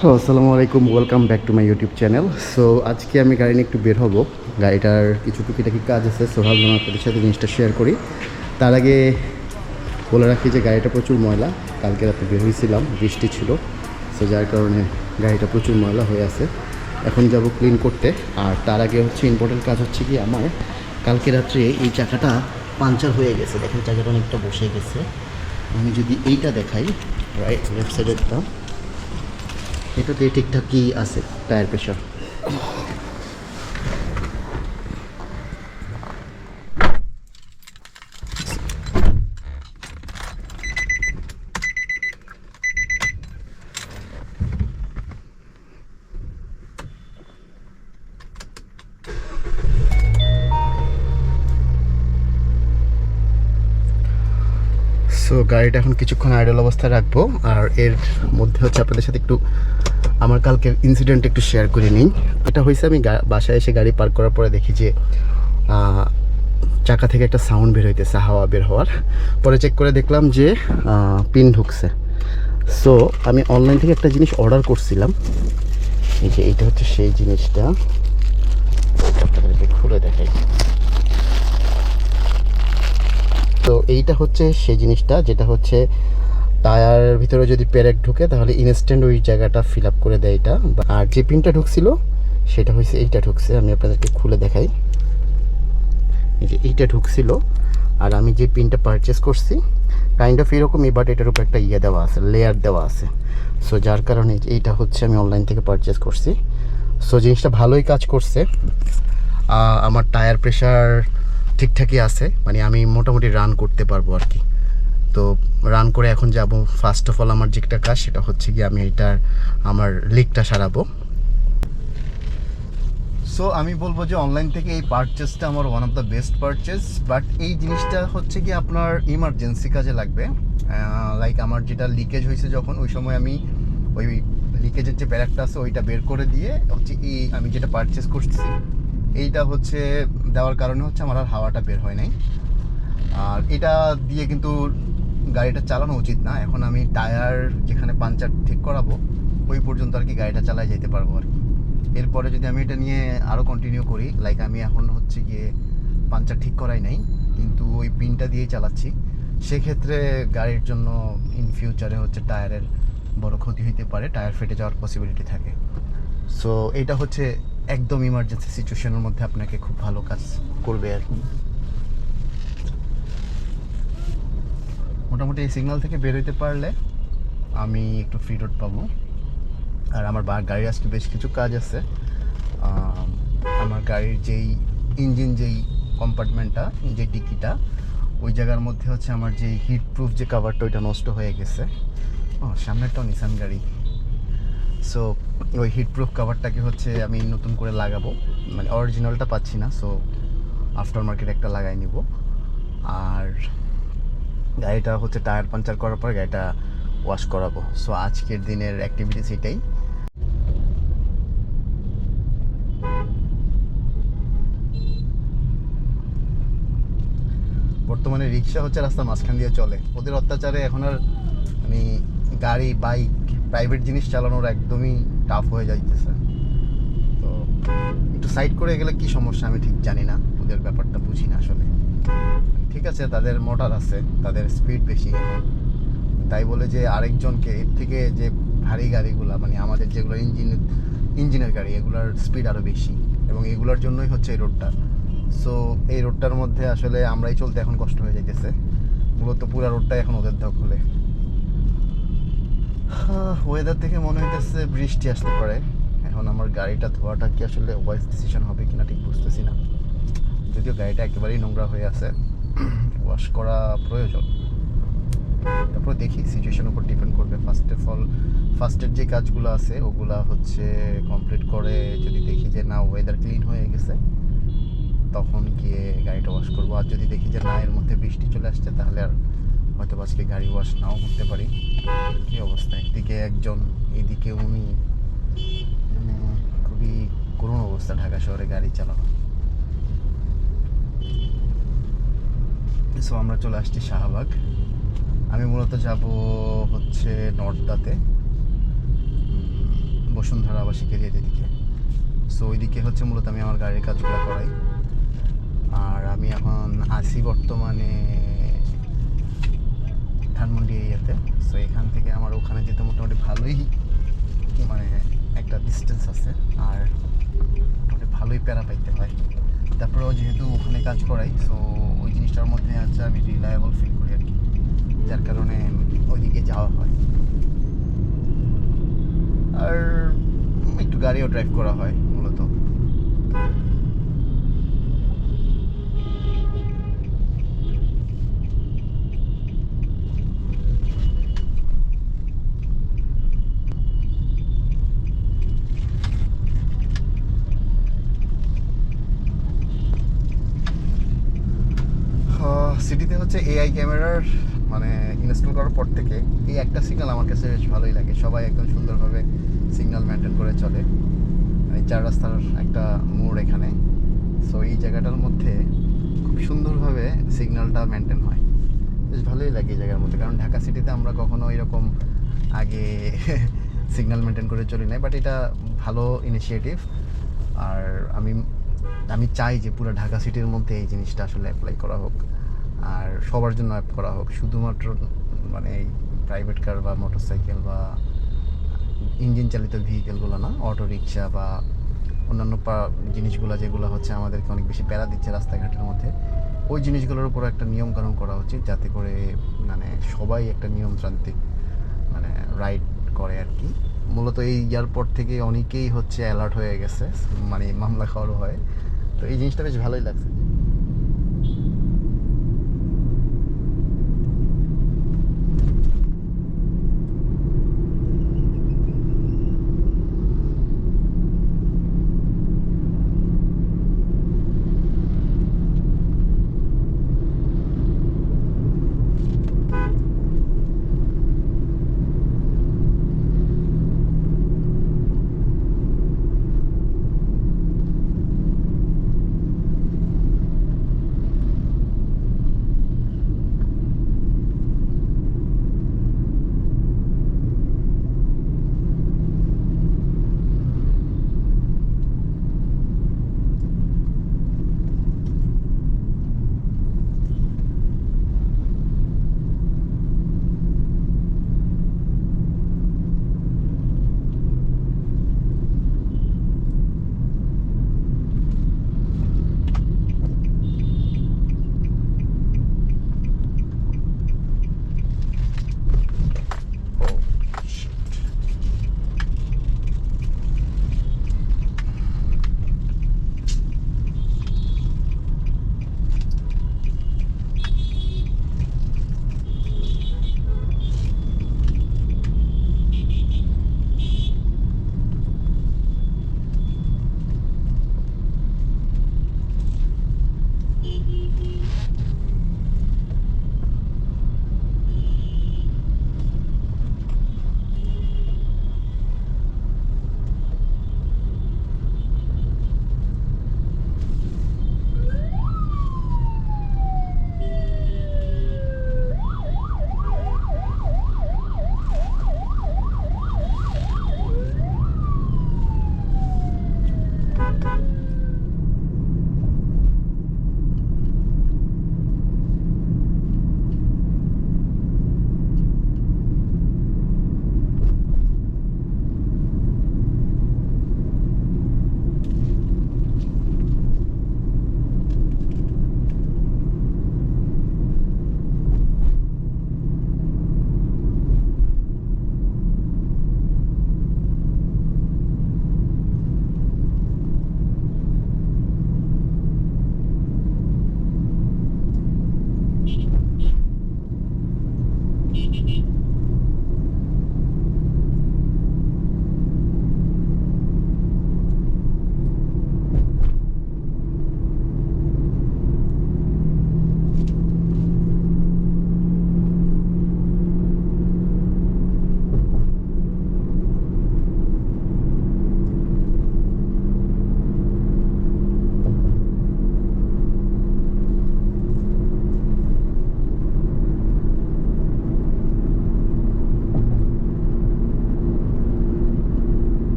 Hello, আসসালামু আলাইকুম, welcome back to my YouTube channel. So আজকে আমি গাড়ি নিয়ে একটু বের হব। গাড়িটার কিছু টুকিটাকি কাজ আছে, সো ভাবলাম আপনাদের সাথে জিনিসটা শেয়ার করি। তার আগে বলে রাখি যে গাড়িটা প্রচুর ময়লা। কালকে রাতে বের হয়েছিলাম, বৃষ্টি ছিল, সো যার কারণে গাড়িটা প্রচুর ময়লা হয়ে আছে। এখন যাব ক্লিন করতে। আর তার আগে হচ্ছে ইম্পর্টেন্ট কাজ হচ্ছে কি, আমার কালকে রাত্রে এই চাকাটা পাঞ্চার হয়ে গেছে। দেখেন চাকাটা অনেকটা বসে গেছে। আমি যদি এইটা দেখাই, রাইট লেফট সাইডেরটা, এটাতে ঠিকঠাকই আছে টায়ার প্রেশার। সো গাড়িটা এখন কিছুক্ষণ আইডল অবস্থায় রাখবো। আর এর মধ্যে হচ্ছে আপনাদের সাথে একটু আমার কালকের ইনসিডেন্ট একটু শেয়ার করে নিই। এটা হয়েছে, আমি বাসায় এসে গাড়ি পার্ক করার পরে দেখি যে চাকা থেকে একটা সাউন্ড বের হইতেছে, হাওয়া বের হওয়ার। পরে চেক করে দেখলাম যে পিন ঢুকছে। সো আমি অনলাইন থেকে একটা জিনিস অর্ডার করছিলাম। এই যে এইটা হচ্ছে সেই জিনিসটা, আপনাদেরকে খুলে দেখাই। তো এইটা হচ্ছে সেই জিনিসটা, যেটা হচ্ছে টায়ারের ভিতরে যদি পেরেক ঢুকে তাহলে ইনস্ট্যান্ট ওই জায়গাটা ফিল আপ করে দেয় এটা। আর যে পিনটা ঢুকছিল সেটা হচ্ছে এইটা ঢুকছে। আমি আপনাদেরকে খুলে দেখাই। এই যে এইটা ঢুকছিল, আর আমি যে পিনটা পারচেস করছি কাইন্ড অফ এরকমই, বাট এটার উপর একটা ইয়ে দেওয়া আছে, লেয়ার দেওয়া আছে। সো যার কারণে এইটা হচ্ছে আমি অনলাইন থেকে পারচেস করছি। সো জিনিসটা ভালোই কাজ করছে। আমার টায়ার প্রেশার ঠিকঠাকই আছে, মানে আমি মোটামুটি রান করতে পারবো আর কি। তো রান করে এখন যাব। ফার্স্ট অফ অল আমার যেটা কাজ সেটা হচ্ছে কি, আমি আমার লিকটা সারাবো। সো আমি বলবো যে অনলাইন থেকে এই পারচেসটা আমার one of the best purchase. But এই জিনিসটা হচ্ছে কি আপনার ইমার্জেন্সি কাজে লাগবে। লাইক আমার যেটা লিকেজ হয়েছে যখন, ওই সময় আমি ওই লিকেজের যে প্যারাকটা আছে ওইটা বের করে দিয়ে হচ্ছে আমি যেটা পারচেস করছি এইটা হচ্ছে দেওয়ার কারণে হচ্ছে আমার আর হাওয়াটা বের হয় নাই। আর এটা দিয়ে কিন্তু গাড়িটা চালানো উচিত না। এখন আমি টায়ার যেখানে পাঞ্চার ঠিক করাবো ওই পর্যন্ত আর কি গাড়িটা চালায় যেতে পারবো আর কি। এরপরে যদি আমি এটা নিয়ে আরও কন্টিনিউ করি, লাইক আমি এখন হচ্ছে গিয়ে পাঞ্চার ঠিক করাই নাই কিন্তু ওই পিনটা দিয়েই চালাচ্ছি, সেক্ষেত্রে গাড়ির জন্য ইন ফিউচারে হচ্ছে টায়ারের বড় ক্ষতি হতে পারে, টায়ার ফেটে যাওয়ার পসিবিলিটি থাকে। সো এটা হচ্ছে একদম ইমার্জেন্সি সিচুয়েশনের মধ্যে আপনাকে খুব ভালো কাজ করবে আর কি। মোটামুটি এই সিগন্যাল থেকে বের হইতে পারলে আমি একটু ফ্রি রোড পাবো। আর আমার গাড়ির আজকে বেশ কিছু কাজ আছে। আমার গাড়ির যেই ইঞ্জিন যেই কম্পার্টমেন্টটা, যে ডিকিটা, ওই জায়গার মধ্যে হচ্ছে আমার যে হিট প্রুফ যে কাভারটা ওইটা নষ্ট হয়ে গেছে। সামনেরটাও নিসান গাড়ি। সো ওই হিট প্রুফ কাভারটাকে হচ্ছে আমি নতুন করে লাগাবো, মানে অরিজিনালটা পাচ্ছি না, সো আফটার মার্কেট একটা লাগাই নিব। আর গাড়িটা হচ্ছে টায়ার পাঞ্চার করার পর গাড়িটা ওয়াশ করাবো। সো আজকের দিনের অ্যাক্টিভিটিস এটাই। বর্তমানে রিক্সা হচ্ছে রাস্তার মাঝখান দিয়ে চলে, ওদের অত্যাচারে এখন আর মানে গাড়ি বাইক প্রাইভেট জিনিস চালানোর একদমই টাফ হয়ে যাইতেছে। তো একটু সাইড করে গেলে কি সমস্যা আমি ঠিক জানি না, ওদের ব্যাপারটা বুঝি না আসলে। ঠিক আছে, তাদের মোটর আছে, তাদের স্পিড বেশি এখন, তাই বলে যে আরেকজনকে এর থেকে যে ভারী গাড়িগুলো, মানে আমাদের যেগুলো ইঞ্জিনের গাড়ি, এগুলোর স্পিড আরও বেশি, এবং এগুলোর জন্যই হচ্ছে এই রোডটা। সো এই রোডটার মধ্যে আসলে আমরাই চলতে এখন কষ্ট হয়ে যাইতেছে, মূলত পুরো রোডটাই এখন ওদের দখলে। ওয়েদার থেকে মনে হইতেছে বৃষ্টি আসতে পারে। এখন আমার গাড়িটা ধোয়াটা কি আসলে ওয়াইজ ডিসিশন হবে কিনা ঠিক বুঝতেছি না, যদিও গাড়িটা একেবারেই নোংরা হয়ে আছে, ওয়াশ করা প্রয়োজন। তারপর দেখি, সিচুয়েশনের উপর ডিপেন্ড করবে। ফার্স্টের যে কাজগুলো আছে ওগুলা হচ্ছে কমপ্লিট করে যদি দেখি যে না ওয়েদার ক্লিন হয়ে গেছে, তখন গিয়ে গাড়িটা ওয়াশ করবো। আর যদি দেখি যে না এর মধ্যে বৃষ্টি চলে আসছে, তাহলে আর হয়তো আজকে গাড়ি ওয়াশ নাও করতে পারি। কী অবস্থা, একদিকে একজন, এদিকে উনি, মানে খুবই করুণ অবস্থা ঢাকা শহরে গাড়ি চালানো। সো আমরা চলে আসছি শাহবাগ। আমি মূলত যাব হচ্ছে নর্দাতে। বসুন্ধরা আবাসিক এরিয়ার এদিকে। সো ওইদিকে হচ্ছে মূলত আমি আমার গাড়ির কাজগুলো করাই। আর আমি এখন আছি বর্তমানে ধানমন্ডি এরিয়াতে। সো এখান থেকে আমার ওখানে যেতে মোটামুটি ভালোই মানে একটা ডিস্টেন্স আছে, আর মোটামুটি ভালোই প্যারা পাইতে হয়। তারপরেও যেহেতু ওখানে কাজ করাই, সো ওই জিনিসটার মধ্যে আছে আমি রিলায়েবল ফিল করি আর কি, যার কারণে ওইদিকে যাওয়া হয়। আর একটু গাড়িও ড্রাইভ করা হয় মূলত। সিটিতে হচ্ছে এআই ক্যামেরার মানে ইনস্টল করার পর থেকে এই একটা সিগন্যাল আমার কাছে বেশ ভালোই লাগে। সবাই একদম সুন্দরভাবে সিগন্যাল মেনটেন করে চলে। এই 4 রাস্তার একটা মোড় এখানে, সো এই জায়গাটার মধ্যে খুব সুন্দরভাবে সিগন্যালটা মেনটেন হয়। বেশ ভালোই লাগে এই জায়গার মধ্যে, কারণ ঢাকা সিটিতে আমরা কখনো এরকম আগে সিগন্যাল মেনটেন করে চলি নাই। বাট এটা ভালো ইনিশিয়েটিভ। আর আমি আমি চাই যে পুরো ঢাকা সিটির মধ্যে এই জিনিসটা আসলে অ্যাপ্লাই করা হোক, আর সবার জন্য অ্যাপ করা হোক। শুধুমাত্র মানে এই প্রাইভেট কার বা মোটরসাইকেল বা ইঞ্জিন চালিত ভেহিকেলগুলো না, অটো রিক্সা বা অন্যান্য জিনিসগুলো যেগুলো হচ্ছে আমাদেরকে অনেক বেশি প্যারা দিচ্ছে রাস্তাঘাটের মধ্যে, ওই জিনিসগুলোর উপর একটা নিয়মকানুন করা উচিত, যাতে করে মানে সবাই একটা নিয়মতান্ত্রিক মানে রাইড করে আর কি। মূলত এই এয়ারপোর্ট থেকে অনেকেই হচ্ছে অ্যালার্ট হয়ে গেছে, মানে মামলা খাওয়ারও হয়। তো এই জিনিসটা বেশ ভালোই লাগছে।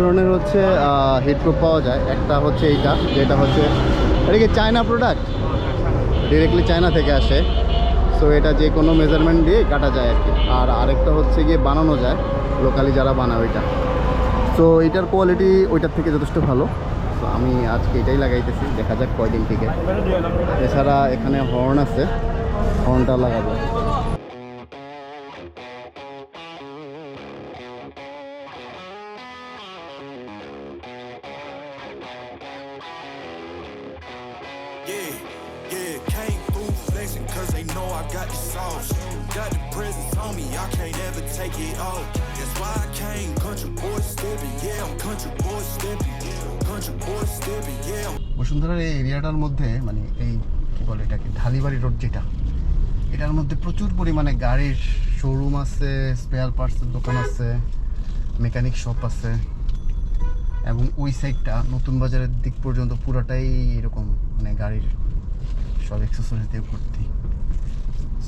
ধরনের হচ্ছে হেডপ্রুফ পাওয়া যায়। একটা হচ্ছে এইটা, যেটা হচ্ছে এটা কি চায়না প্রোডাক্ট, ডিরেক্টলি চায়না থেকে আসে। সো এটা যে কোনো মেজারমেন্ট দিয়ে কাটা যায় আর কি। আর আরেকটা হচ্ছে গিয়ে বানানো যায় লোকালি যারা বানায় ওইটা। সো এটার কোয়ালিটি ওইটার থেকে যথেষ্ট ভালো। তো আমি আজকে এটাই লাগাইতেছি, দেখা যাক কয়দিন থেকে। এছাড়া এখানে হর্ন আছে, হর্নটা লাগাবো। Yeah, yeah, came through flexing cause they know I got the sauce. Got the presents on me, I can't ever take it off. That's why I came, country boy stepping, yeah, I'm country boy stepping. Country boy stepping, yeah. বসুন্ধরার এই এরিয়াটার মধ্যে মানে এই কী বলে এটাকে, Dhalibari road যেটা, এটার মধ্যে প্রচুর পরিমাণে গাড়ির শোরুম আছে, স্পেয়ার পার্টসের দোকান আছে, মেকানিক শপ আছে। এবং ওই সাইডটা নতুন বাজারের দিক পর্যন্ত পুরোটাই এরকম মানে গাড়ির সব অ্যাক্সেসরিজ দিয়ে ভর্তি।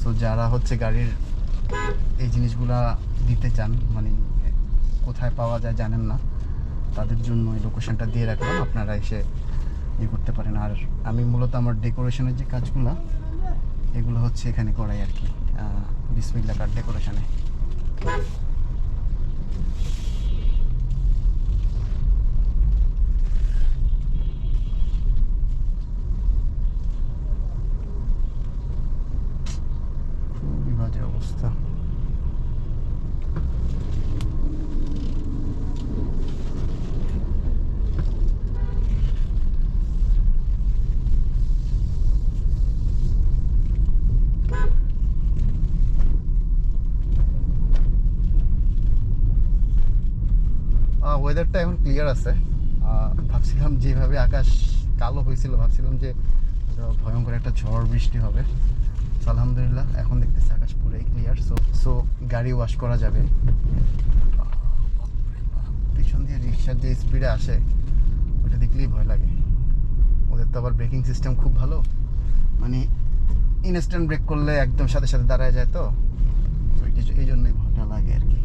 সো যারা হচ্ছে গাড়ির এই জিনিসগুলা দিতে চান, মানে কোথায় পাওয়া যায় জানেন না, তাদের জন্য এই লোকেশনটা দিয়ে রাখলাম, আপনারা এসে ইয়ে করতে পারেন। আর আমি মূলত আমার ডেকোরেশনের যে কাজগুলো, এগুলো হচ্ছে এখানে করাই আর কি, বিসমিল্লাহ কার ডেকোরেশনে। খুবই বাজে অবস্থা। ওয়েদারটা এখন ক্লিয়ার আছে। ভাবছিলাম যেভাবে আকাশ কালো হয়েছিল, ভাবছিলাম যে ভয়ঙ্কর একটা ঝড় বৃষ্টি হবে। তো আলহামদুলিল্লাহ এখন দেখতেছি আকাশ পুরোই ক্লিয়ার। সো গাড়ি ওয়াশ করা যাবে। পিছন দিয়ে রিক্সার যে স্পিডে আসে ওটা দেখলেই ভয় লাগে। ওদের তো আবার ব্রেকিং সিস্টেম খুব ভালো, মানে ইনস্ট্যান্ট ব্রেক করলে একদম সাথে সাথে দাঁড়ায় যায়। তো এই জন্যই ভয়টা লাগে আর কি।